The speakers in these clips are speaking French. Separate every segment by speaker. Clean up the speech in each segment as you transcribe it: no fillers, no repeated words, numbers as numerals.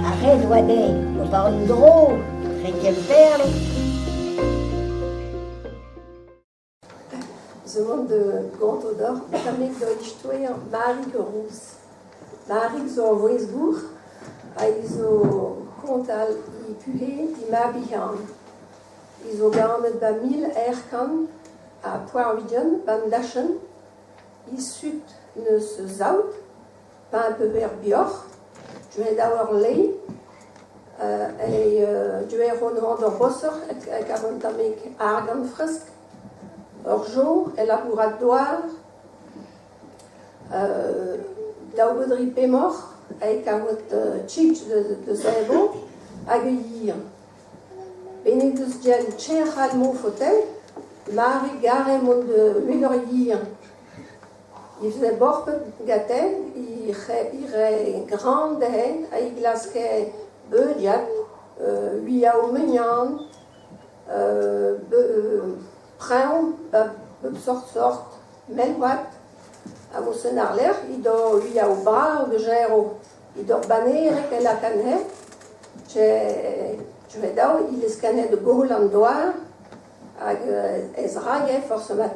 Speaker 1: Arrête, Wadé, on parle drôle, chrétien perle.
Speaker 2: Ze mont de gantodor, tamek da istouer Marik Rous. Marik zo a voezbour, a izo kontal I puhe di ma bihan. Izo gamet ba 1000 erkan a poarvidjon, bam dachen, isut neus zaout, pa un peu ber bior, dwe daour lei, dwe ron d'or bosser, et avon tamek argan fresk, ur jo, e labourat douar, daoubedri pemor, avec avot tchitch de zebo, hag yir. Benedeus dial tcherhad mo fotel, Mari gare mont de lugur yir. Il faisait borpet gaten, il re grand dehen, a il glaske beudjat, huia o meunian, preon, sort, melwat, a mossen ar ler, il do huia o bra o de gero, il do banere ke la canhe, je vais dao, il escanet de gol an doar, hag ez raie force mat.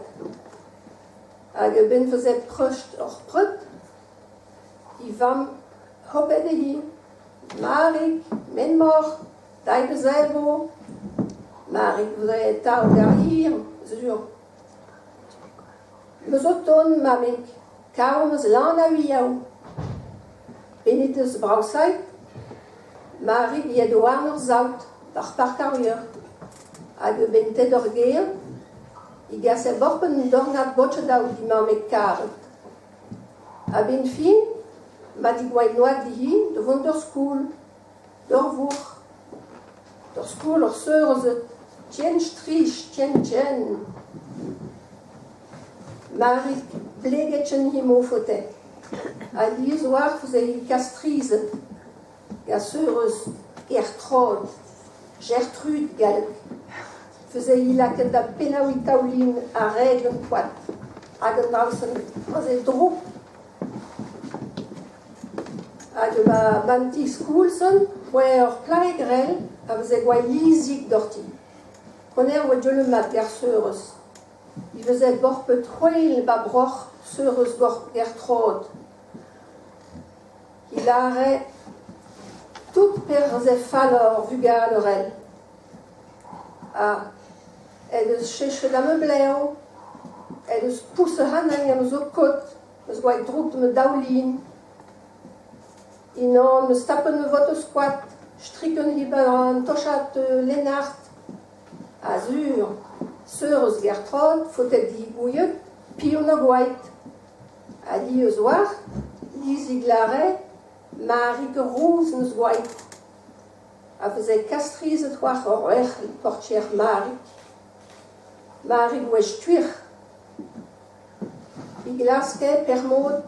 Speaker 2: Hag ben faisait procht or prut, I vam hopet e hi, Marik, men mor, dai bezelbo, Marik vre ta o gar hir, zur. Meus o ton, mamik, kao meus lan a huiaou. Benet eus brausait, Marik yed o arn ur zaout, par parkarieur. Hag ben ted ur ger, I gase borpen dornat botche daou di mamek karet. A ben fin, ma di gwaed noad di hi, devant ur skoul, d'ur vour. D'ur skoul ur seurezet, tien strich, tien. Marik blegetchen hi mo fote. A liz war fouze hi kastrizet. Ga seurez Gertrud, Gertrude galek. Fouze hi laket da penaoui taoulin a reg an poat. Hag an drausen, oze droup. Hag ma banti skoulsen, poe ur plae grell, a fouze gwai lizik dorti. Koner oa diol mat gar seurez. I faisait borpet c'hwel ba broch seurez Gertrud. Il arrêt tout perze falor vugal orel. Eus cheche da me bleo, eus pousse hanang am zo kot, eus gwai drout me daoulin. Inan me stappen me vot eus squat, striken hiber tochat lenart. Azur, seurez Gertrud, fotet di gouillet, pion a gwaet. A di eus war, lizi glare, Marik Rous neus gwaet. A faisait kastrizet war ur portier Marik. Marik wech tuir. I glaske permod,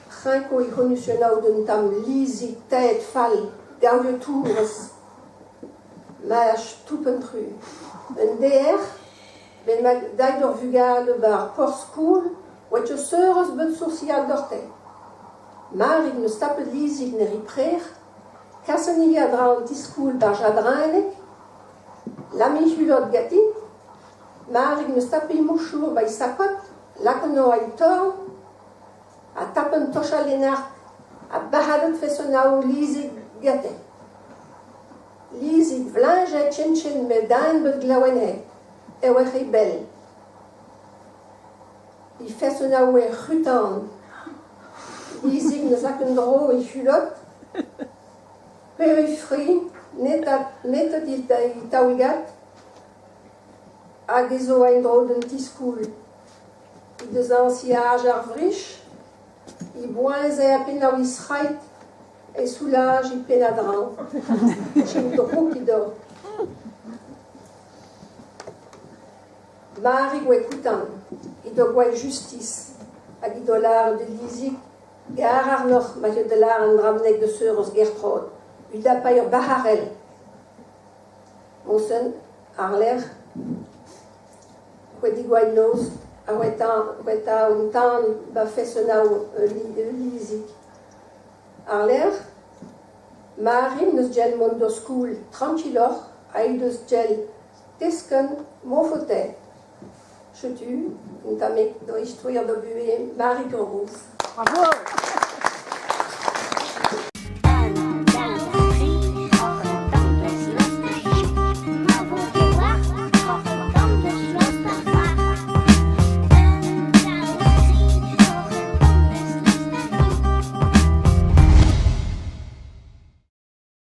Speaker 2: c'hinko I honusionaou d'un tam lizi ted fall, gaoue tourez. Maj toupentru. Un DR, ben ma daid ur vugal bar por skoul, oet jo seurez bet social dorte. Marik ne stapet lizik ne riprer, kasen I a dra an tiskoul bar jadreinek, lami hulot gatin, Marik ne stapet I mouchour ba I sakot, laken o a I tor, a tapen tocha lenart, a bahadet fesonao lizik gaten. Lizik vlinget tchen me dain bet glaouenhe, e wech e bel. I fesonao e chutan, lizik ne zaken dro I hulot, perifri, netat I taouigat, hag ezo a dro d'un tiskoul. I deus ansiaj ar vrich, I boaz e apenaou I srait, e soulage I penadran. Chin dro ki do. Marik oe koutan, I do gwai justice, hag I do lar de lizik, gar ar noc'h ma de lar an dramnek de seurez Gertrud. U da pa ur baharel. Monsen, ar ler, kwedi gwai noz, weta un tan ba fessenau lizik. Arler, Marim neus gel mondo school tranquillor, aïe deus gel tesken monfotet. Chetu, un tamek do istouir do bué Marie Grouz.
Speaker 1: Bravo!